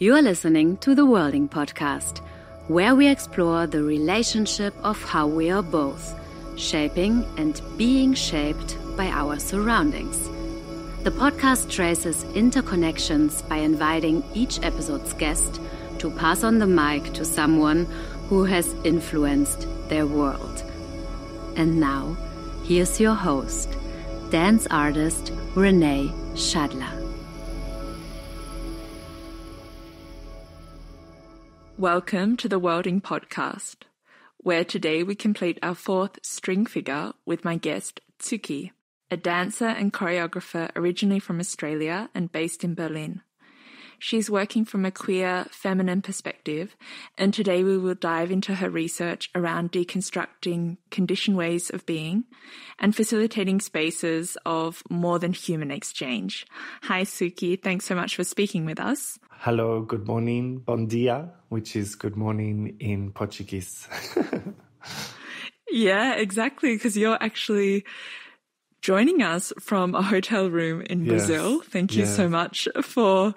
You are listening to the Worlding Podcast, where we explore the relationship of how we are both shaping and being shaped by our surroundings. The podcast traces interconnections by inviting each episode's guest to pass on the mic to someone who has influenced their world. And now, here's your host, dance artist Renae Shadler. Welcome to the Worlding Podcast, where today we complete our fourth string figure with my guest, Tsuki, a dancer and choreographer originally from Australia and based in Berlin. She's working from a queer, feminine perspective, and today we will dive into her research around deconstructing conditioned ways of being and facilitating spaces of more than human exchange. Hi, Tsuki. Thanks so much for speaking with us. Hello, good morning, bom dia, which is good morning in Portuguese. Yeah, exactly, because you're actually joining us from a hotel room in Brazil. Thank you so much for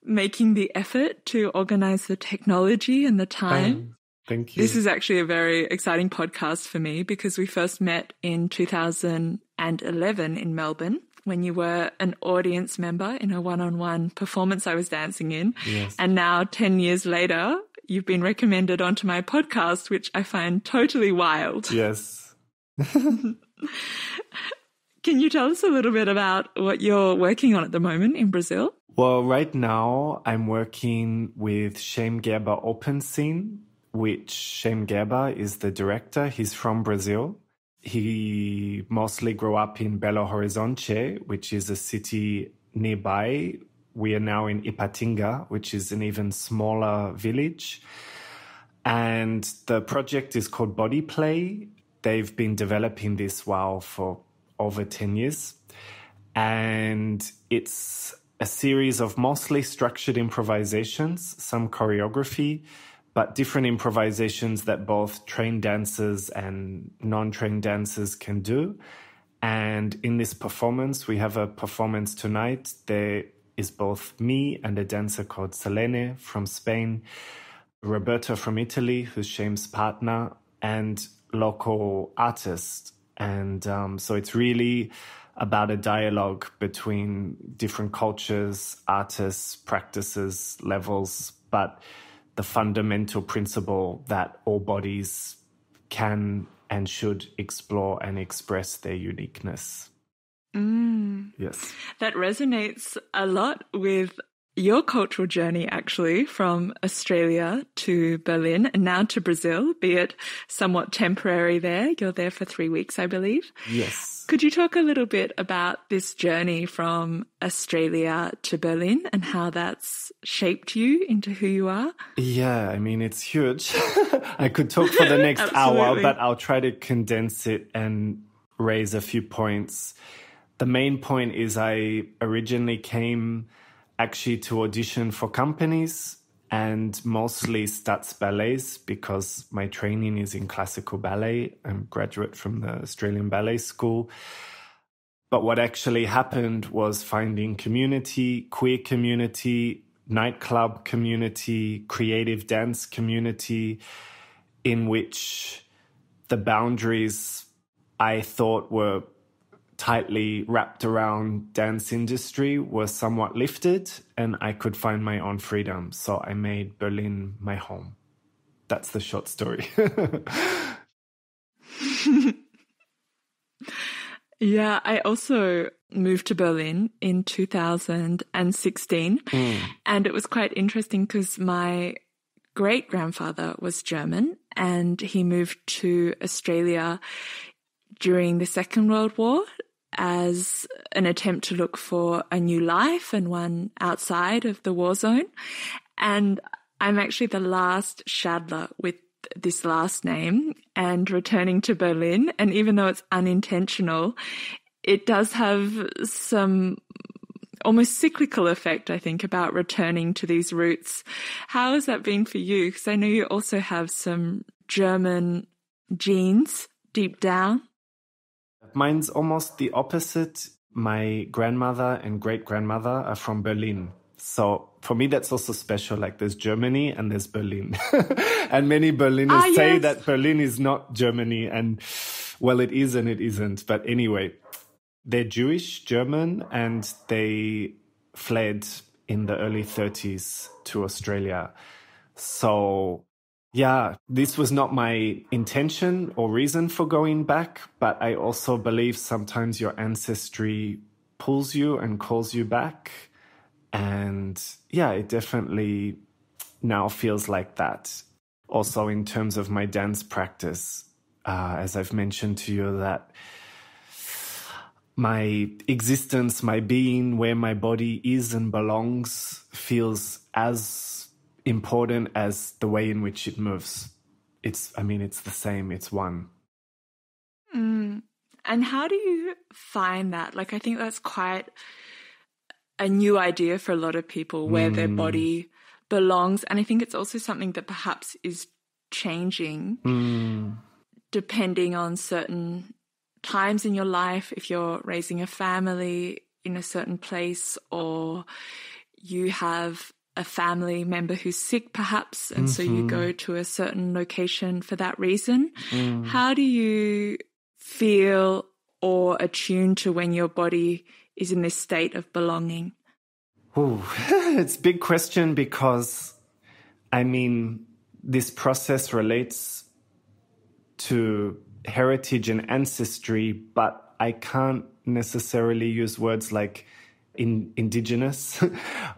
making the effort to organize the technology and the time. Thank you. This is actually a very exciting podcast for me because we first met in 2011 in Melbourne when you were an audience member in a one-on-one performance I was dancing in. Yes. And now 10 years later, you've been recommended onto my podcast, which I find totally wild. Yes. Can you tell us a little bit about what you're working on at the moment in Brazil? Well, right now I'm working with Shame Gerber Open Scene, which Shame Gerber is the director. He's from Brazil. He mostly grew up in Belo Horizonte, which is a city nearby. We are now in Ipatinga, which is an even smaller village. And the project is called Body Play. They've been developing this WOW for over 10 years. And it's a series of mostly structured improvisations, some choreography, but different improvisations that both trained dancers and non-trained dancers can do. And in this performance, we have a performance tonight. There is both me and a dancer called Selene from Spain, Roberta from Italy, who's Shame's partner, and local artists. And so it's really about a dialogue between different cultures, artists, practices, levels, but the fundamental principle that all bodies can and should explore and express their uniqueness. Yes. That resonates a lot with your cultural journey, actually, from Australia to Berlin and now to Brazil, be it somewhat temporary there. You're there for 3 weeks, I believe. Yes. Could you talk a little bit about this journey from Australia to Berlin and how that's shaped you into who you are? Yeah, I mean, it's huge. I could talk for the next hour, but I'll try to condense it and raise a few points. The main point is I originally came actually to audition for companies and mostly Stats ballets because my training is in classical ballet. I'm a graduate from the Australian Ballet School. But what actually happened was finding community, queer community, nightclub community, creative dance community, in which the boundaries I thought were tightly wrapped around dance industry were somewhat lifted and I could find my own freedom. So I made Berlin my home. That's the short story. Yeah, I also moved to Berlin in 2016 and it was quite interesting because my great-grandfather was German and he moved to Australia during the Second World War as an attempt to look for a new life and one outside of the war zone. And I'm actually the last Shadler with this last name and returning to Berlin. And even though it's unintentional, it does have some almost cyclical effect, I think, about returning to these roots. How has that been for you? Because I know you also have some German genes deep down. Mine's almost the opposite. My grandmother and great-grandmother are from Berlin. So for me, that's also special. Like there's Germany and there's Berlin. And many Berliners say that Berlin is not Germany. And well, it is and it isn't. But anyway, they're Jewish, German, and they fled in the early 30s to Australia. So yeah, this was not my intention or reason for going back. But I also believe sometimes your ancestry pulls you and calls you back. And yeah, it definitely now feels like that. Also in terms of my dance practice, as I've mentioned to you, that my existence, my being, where my body is and belongs feels as important as the way in which it moves. It's the same, it's one. And how do you find that? Like, I think that's quite a new idea for a lot of people, where their body belongs. And I think it's also something that perhaps is changing depending on certain times in your life, if you're raising a family in a certain place, or you have a family member who's sick perhaps, and so you go to a certain location for that reason. How do you feel or attune to when your body is in this state of belonging? Ooh, it's a big question, because this process relates to heritage and ancestry, but I can't necessarily use words like indigenous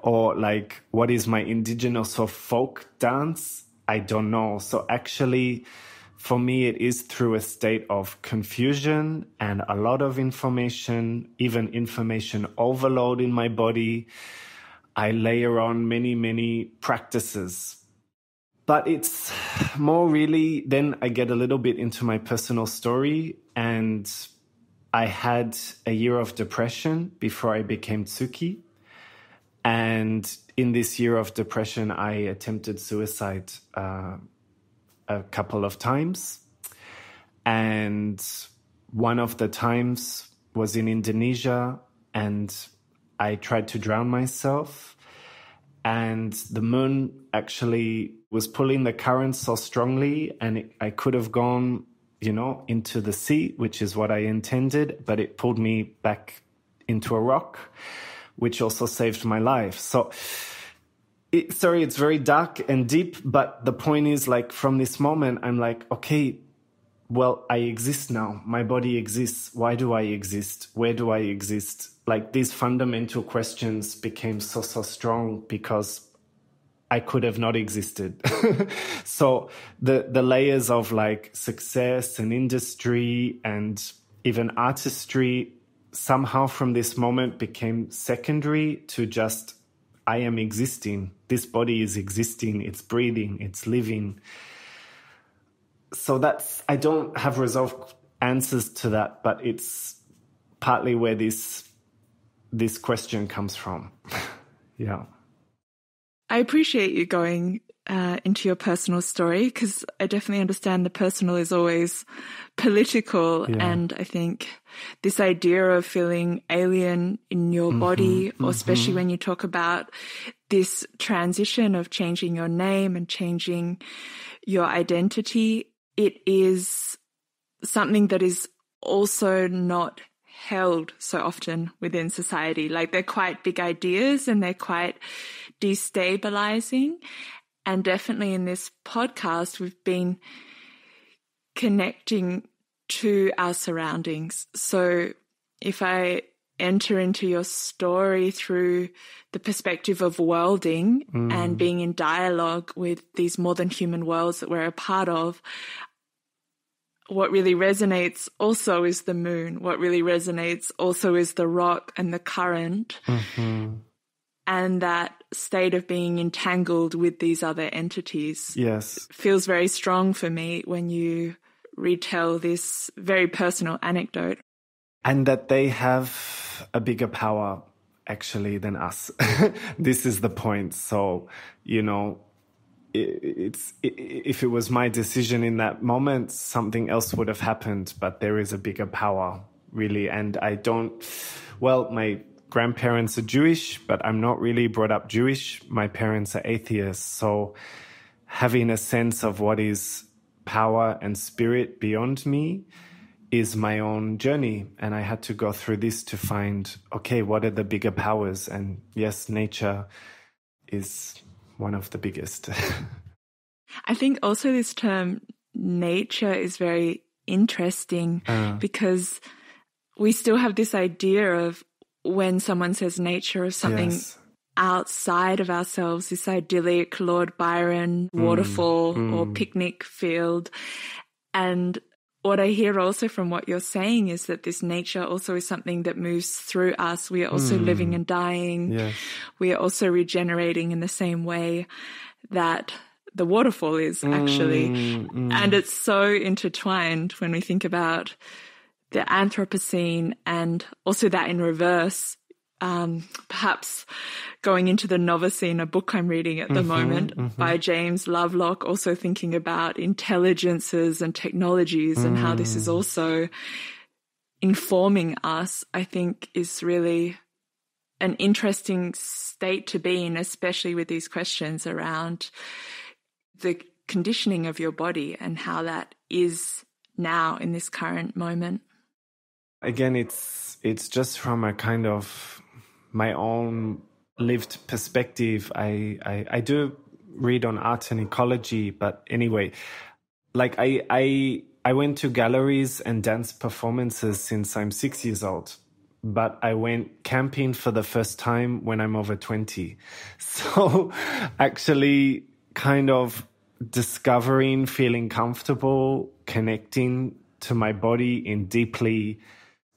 or like what is my indigenous or folk dance. I don't know. So actually, for me, it is through a state of confusion and a lot of information, even information overload in my body. I layer on many, many practices. But it's more really, then I get a little bit into my personal story, and I had a year of depression before I became Tsuki. And in this year of depression, I attempted suicide a couple of times. And one of the times was in Indonesia, and I tried to drown myself. And the moon actually was pulling the current so strongly, and I could have gone, into the sea, which is what I intended, but it pulled me back into a rock, which also saved my life. So, it's very dark and deep, but the point is, like, from this moment, I'm like, okay, well, I exist now. My body exists. Why do I exist? Where do I exist? Like, these fundamental questions became so strong because I could have not existed. So the layers of like success and industry and even artistry somehow from this moment became secondary to just, I am existing. This body is existing. It's breathing. It's living. So I don't have resolved answers to that, but it's partly where this question comes from. Yeah. I appreciate you going into your personal story, because I definitely understand the personal is always political. Yeah. And I think this idea of feeling alien in your body, or especially when you talk about this transition of changing your name and changing your identity, it is something that is also not held so often within society. Like, they're quite big ideas and they're quite destabilizing. And definitely in this podcast, we've been connecting to our surroundings. So if I enter into your story through the perspective of worlding and being in dialogue with these more than human worlds that we're a part of, what really resonates also is the moon. What really resonates also is the rock and the current. And that state of being entangled with these other entities. Yes. Feels very strong for me when you retell this very personal anecdote. And that they have a bigger power, actually, than us. This is the point. So, if it was my decision in that moment, something else would have happened, but there is a bigger power, really. And my grandparents are Jewish, but I'm not really brought up Jewish. My parents are atheists. So having a sense of what is power and spirit beyond me is my own journey. And I had to go through this to find, okay, what are the bigger powers? And yes, nature is one of the biggest. I think also this term nature is very interesting because we still have this idea of when someone says nature of something outside of ourselves, this idyllic Lord Byron waterfall or picnic field. And what I hear also from what you're saying is that this nature also is something that moves through us. We are also living and dying. Yes. We are also regenerating in the same way that the waterfall is actually. And it's so intertwined when we think about the Anthropocene and also that in reverse, perhaps going into the Novacene, a book I'm reading at the moment by James Lovelock, also thinking about intelligences and technologies and how this is also informing us, I think is really an interesting state to be in, especially with these questions around the conditioning of your body and how that is now in this current moment. Again, it's just from a kind of my own lived perspective. I do read on art and ecology, but anyway, like I went to galleries and dance performances since I'm 6 years old, but I went camping for the first time when I'm over 20. So actually kind of discovering, feeling comfortable, connecting to my body in deeply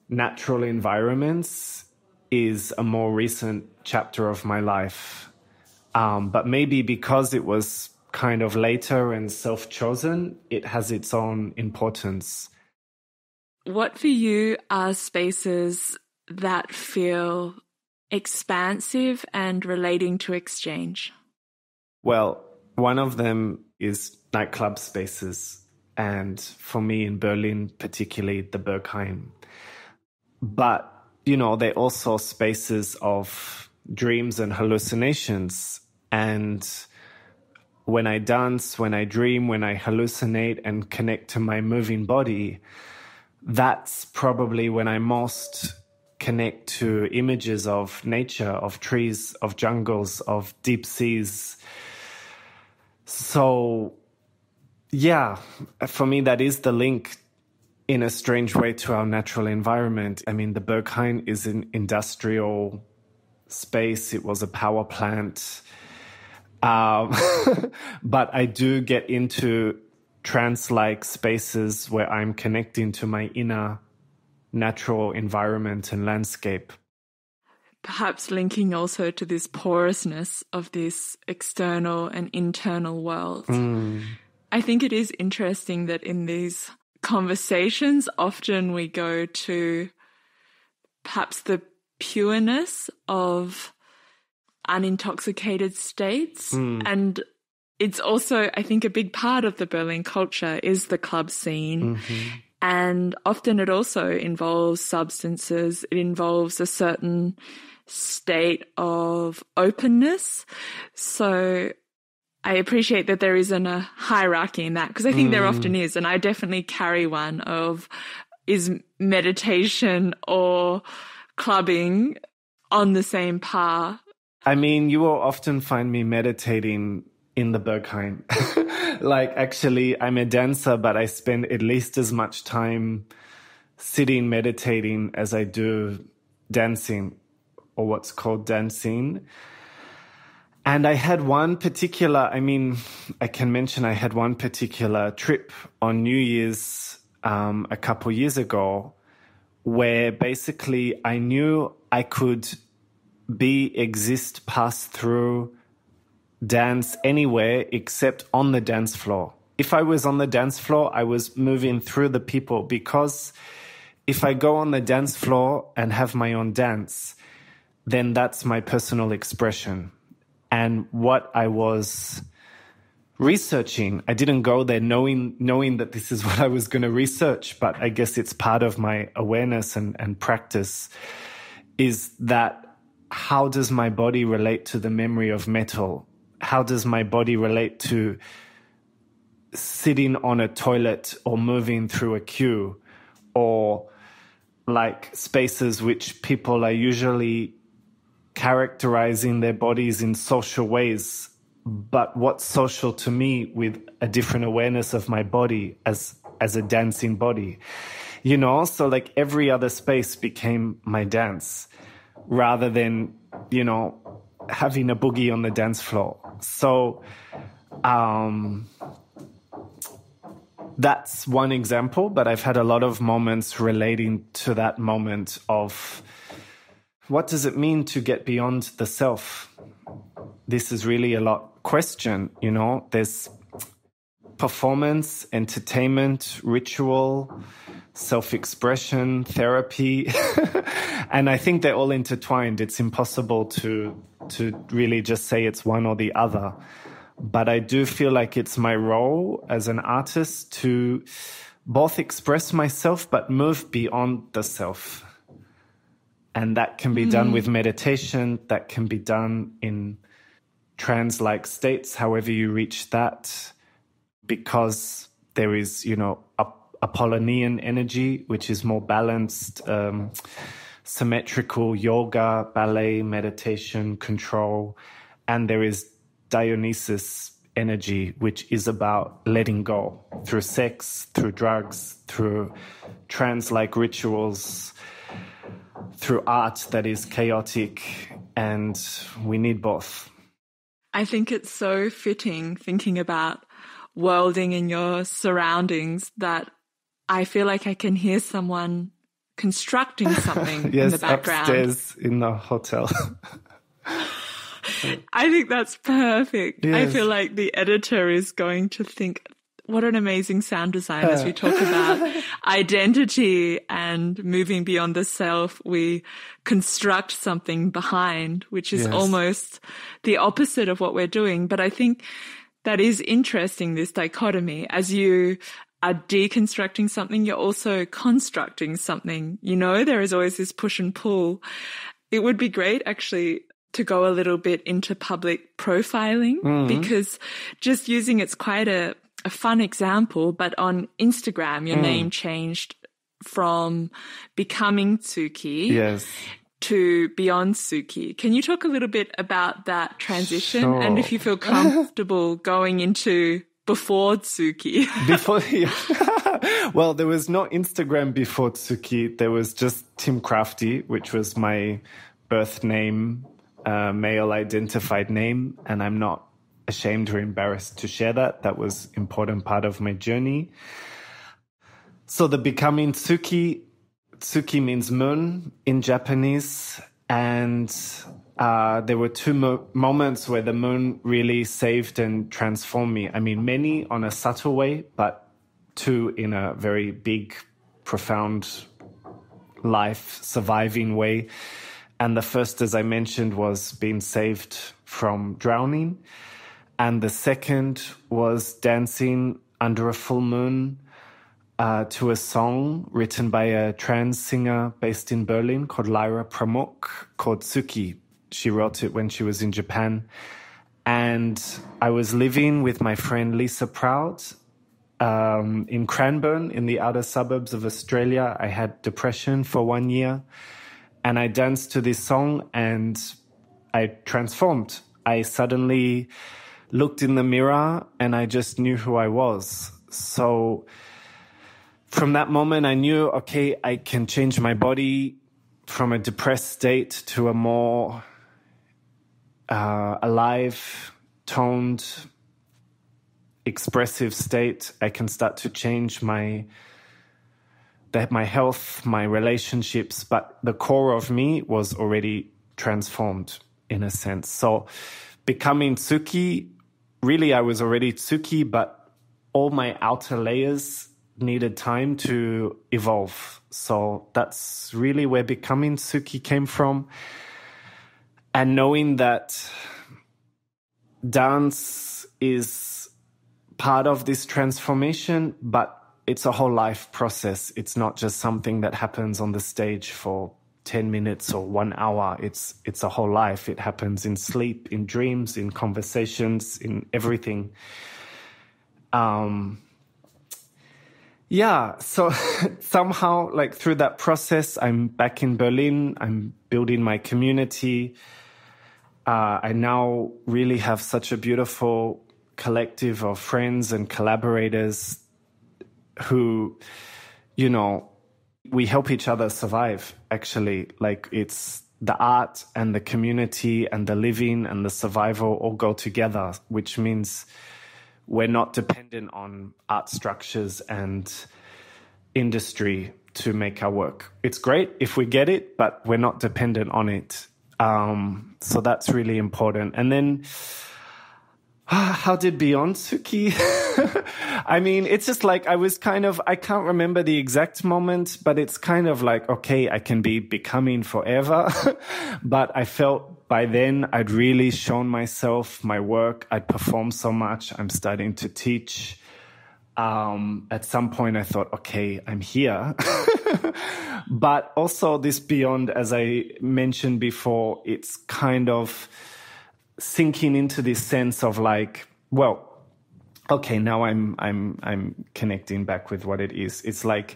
natural environments is a more recent chapter of my life. But maybe because it was kind of later and self-chosen, it has its own importance. What for you are spaces that feel expansive and relating to exchange? Well, one of them is nightclub spaces. And for me in Berlin, particularly the Berghain. But, you know, they're also spaces of dreams and hallucinations. And when I dance, when I dream, when I hallucinate and connect to my moving body, that's probably when I most connect to images of nature, of trees, of jungles, of deep seas. So, yeah, for me, that is the link in a strange way to our natural environment. I mean, the Berghain is an industrial space. It was a power plant. But I do get into trance-like spaces where I'm connecting to my inner natural environment and landscape. Perhaps linking also to this porousness of this external and internal world. I think it is interesting that in these conversations, often we go to perhaps the pureness of unintoxicated states. And it's also, I think, a big part of the Berlin culture is the club scene. And often it also involves substances. It involves a certain state of openness. So I appreciate that there isn't a hierarchy in that, because I think there often is. And I definitely carry one of, is meditation or clubbing on the same par? I mean, you will often find me meditating in the Berghain. Like, actually, I'm a dancer, but I spend at least as much time sitting meditating as I do dancing, or what's called dancing. And I had one particular, I can mention I had one particular trip on New Year's a couple years ago, where basically I knew I could exist, pass through, dance anywhere except on the dance floor. If I was on the dance floor, I was moving through the people, because if I go on the dance floor and have my own dance, then that's my personal expression. And what I was researching, I didn't go there knowing that this is what I was going to research, but I guess it's part of my awareness and practice, is that how does my body relate to the memory of metal? How does my body relate to sitting on a toilet or moving through a queue, or like spaces which people are usually characterizing their bodies in social ways, but what's social to me with a different awareness of my body as a dancing body, you know? So like every other space became my dance rather than, you know, having a boogie on the dance floor. So that's one example, but I've had a lot of moments relating to that moment of what does it mean to get beyond the self? This is really a lot question, you know, there's performance, entertainment, ritual, self-expression, therapy. And I think they're all intertwined. It's impossible to really just say it's one or the other. But I do feel like it's my role as an artist to both express myself, but move beyond the self. And that can be done with meditation. That can be done in trance-like states, however you reach that, because there is, you know, Apollonian energy, which is more balanced, symmetrical yoga, ballet, meditation, control. And there is Dionysus energy, which is about letting go through sex, through drugs, through trance-like rituals, through art that is chaotic, and we need both. I think it's so fitting thinking about worlding in your surroundings that I feel like I can hear someone constructing something yes, in the background. Upstairs in the hotel. I think that's perfect. Yes. I feel like the editor is going to think, what an amazing sound design as we talk about identity and moving beyond the self. We construct something behind, which is almost the opposite of what we're doing. But I think that is interesting, this dichotomy. As you are deconstructing something, you're also constructing something. You know, there is always this push and pull. It would be great actually to go a little bit into public profiling, because just using it's quite a fun example, but on Instagram, your name changed from becoming Tsuki to beyond Tsuki. Can you talk a little bit about that transition? Sure. And if you feel comfortable going into before Tsuki? Well, there was no Instagram before Tsuki. There was just Tim Crafty, which was my birth name, male identified name. And I'm not ashamed or embarrassed to share that. That was an important part of my journey. So the becoming Tsuki means moon in Japanese. And there were two moments where the moon really saved and transformed me. I mean, many on a subtle way, but two in a very big, profound, life surviving way. And the first, as I mentioned, was being saved from drowning. And the second was dancing under a full moon to a song written by a trans singer based in Berlin called Lyra Pramuk, called Tsuki. She wrote it when she was in Japan. And I was living with my friend Lisa Proud in Cranbourne in the outer suburbs of Australia. I had depression for 1 year. And I danced to this song and I transformed. I suddenly looked in the mirror and I just knew who I was. So from that moment, I knew, okay, I can change my body from a depressed state to a more alive, toned, expressive state. I can start to change my health, my relationships, but the core of me was already transformed in a sense. So becoming Tsuki, really I was already Tsuki, but all my outer layers needed time to evolve. So that's really where becoming Tsuki came from. And knowing that dance is part of this transformation, but it's a whole life process. It's not just something that happens on the stage for 10 minutes or 1 hour. It's a whole life. It happens in sleep, in dreams, in conversations, in everything. So somehow, like, through that process, I'm back in Berlin. I'm building my community. I now really have such a beautiful collective of friends and collaborators who, you know, we help each other survive, actually. Like, it's the art and the community and the living and the survival all go together, which means we're not dependent on art structures and industry to make our work. It's great if we get it, but we're not dependent on it. So that's really important. And then, how did Beyond Tsuki? I mean, it's just like I can't remember the exact moment, but it's kind of like, okay, I can be becoming forever. But I felt by then I'd really shown myself, my work. I'd performed so much. I'm starting to teach. At some point I thought, okay, I'm here. But also this Beyond, as I mentioned before, it's kind of sinking into this sense of like, well, okay, now I'm connecting back with what it is. It's like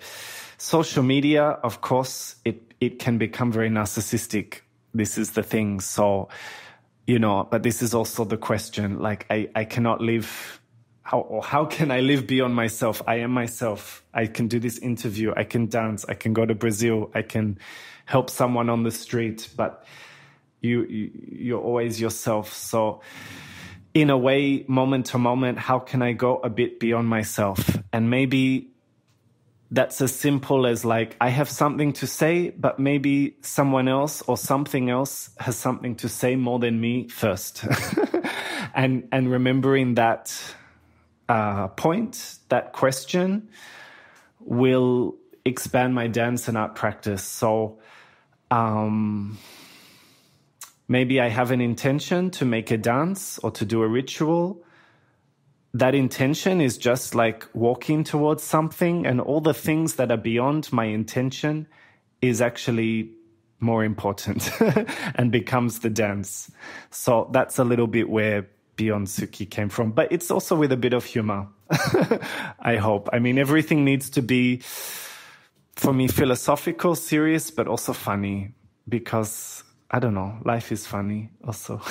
social media, of course, it can become very narcissistic. This is the thing. So, you know, but this is also the question. Like, I cannot live. How can I live beyond myself? I am myself. I can do this interview. I can dance. I can go to Brazil. I can help someone on the street. But you're always yourself. So in a way, moment to moment, how can I go a bit beyond myself? And maybe that's as simple as like, I have something to say, but maybe someone else or something else has something to say more than me first. and remembering that point, that question, will expand my dance and art practice. So maybe I have an intention to make a dance or to do a ritual. That intention is just like walking towards something, and all the things that are beyond my intention is actually more important and becomes the dance. So that's a little bit where Beyond Tsuki came from. But it's also with a bit of humor, I hope. I mean, everything needs to be, for me, philosophical, serious, but also funny, because, I don't know, life is funny also.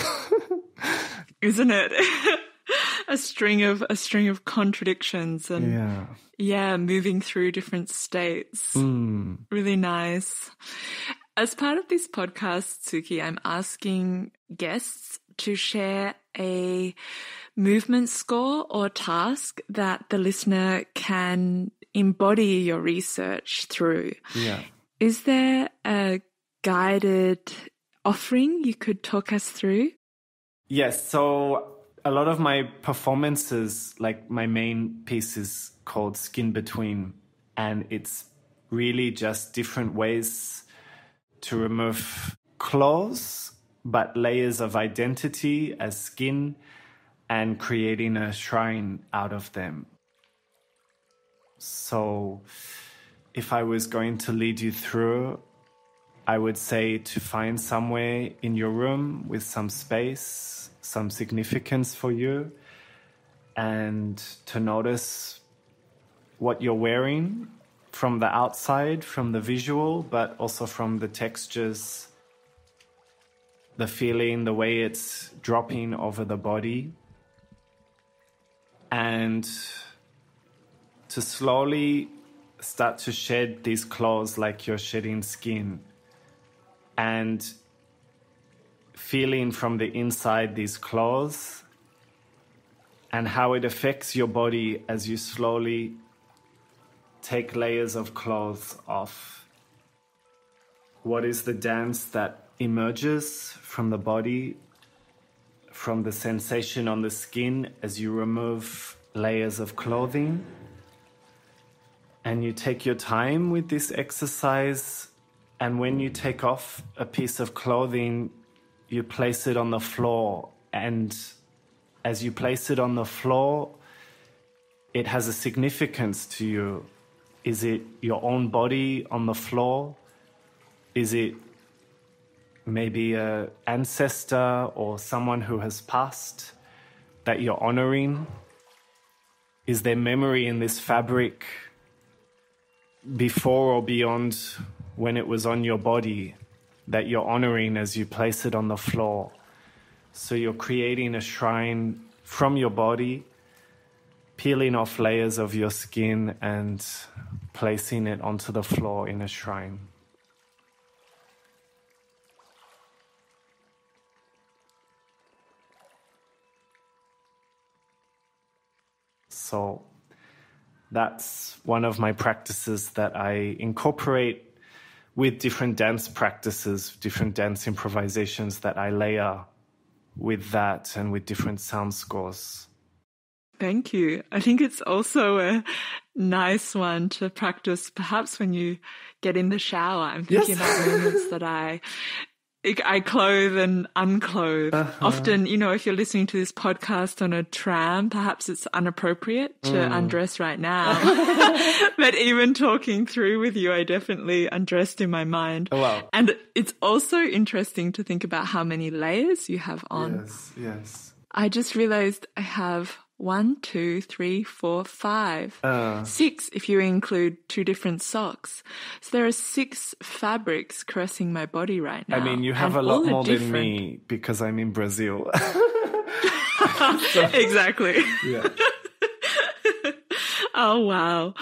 Isn't it? a string of contradictions and moving through different states. Really nice. As part of this podcast, Tsuki, I'm asking guests to share a movement score or task that the listener can embody your research through. Yeah. Is there a guided offering you could talk us through? Yes. So a lot of my performances, like my main piece is called Skin Between, and it's really just different ways to remove clothes, but layers of identity as skin, and creating a shrine out of them. So if I was going to lead you through, I would say to find somewhere in your room with some space, some significance for you, and to notice what you're wearing from the outside, from the visual, but also from the textures, the feeling, the way it's dropping over the body. And to slowly start to shed these clothes like you're shedding skin, and feeling from the inside these clothes and how it affects your body as you slowly take layers of clothes off. What is the dance that emerges from the body, from the sensation on the skin as you remove layers of clothing? And you take your time with this exercise, and when you take off a piece of clothing, you place it on the floor, and as you place it on the floor, it has a significance to you. Is it your own body on the floor? Is it maybe an ancestor or someone who has passed that you're honoring? Is there memory in this fabric before or beyond when it was on your body that you're honoring as you place it on the floor? So you're creating a shrine from your body, peeling off layers of your skin and placing it onto the floor in a shrine. So that's one of my practices that I incorporate with different dance practices, different dance improvisations that I layer with that and with different sound scores. Thank you. I think it's also a nice one to practice perhaps when you get in the shower. I'm thinking about moments that I clothe and unclothe. Often, if you're listening to this podcast on a tram, perhaps it's inappropriate to undress right now. But even talking through with you, I definitely undressed in my mind. Oh, wow. And it's also interesting to think about how many layers you have on. Yes. I just realized I have 1, 2, 3, 4, 5, 6 if you include 2 different socks. So there are 6 fabrics caressing my body right now. I mean, you have a lot more than me because I'm in Brazil. Exactly. Yeah. Oh, wow.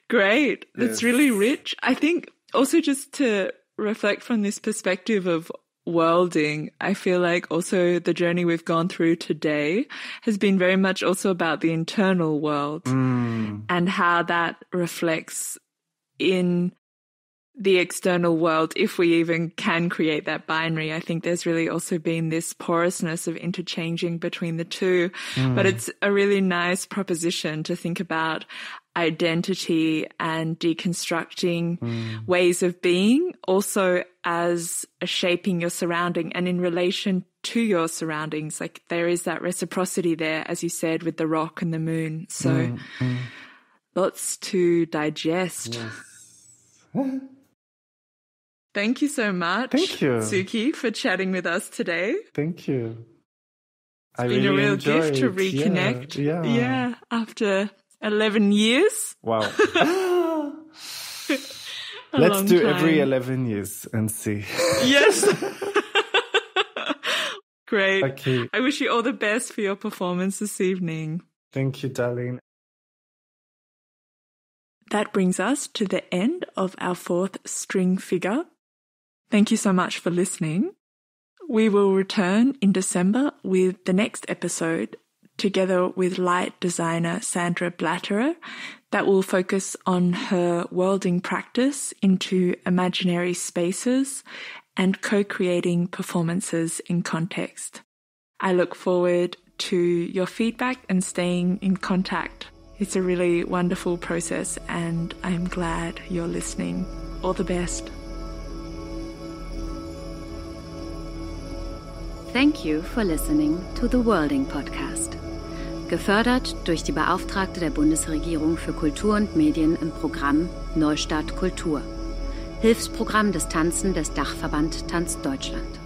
Great. That's really rich. I think also just to reflect from this perspective of worlding, I feel like also the journey we've gone through today has been very much also about the internal world and how that reflects in the external world, if we even can create that binary. I think there's really also been this porousness of interchanging between the two, but it's a really nice proposition to think about identity and deconstructing ways of being also as a shaping your surrounding and in relation to your surroundings. Like there is that reciprocity there, as you said, with the rock and the moon. So lots to digest. Yes. Thank you so much. Thank you, Tsuki, for chatting with us today. Thank you. It's been a real gift to reconnect. Yeah, after 11 years. Wow. Let's do every 11 years and see. Yes. Great. Okay. I wish you all the best for your performance this evening. Thank you, darling. That brings us to the end of our 4th string figure. Thank you so much for listening. We will return in December with the next episode together with light designer Sandra Blatterer that will focus on her worlding practice into imaginary spaces and co-creating performances in context. I look forward to your feedback and staying in contact. It's a really wonderful process and I'm glad you're listening. All the best. Thank you for listening to the Worlding Podcast. Gefördert durch die Beauftragte der Bundesregierung für Kultur und Medien im Programm Neustart Kultur. Hilfsprogramm des Tanzen des Dachverband Tanz Deutschland.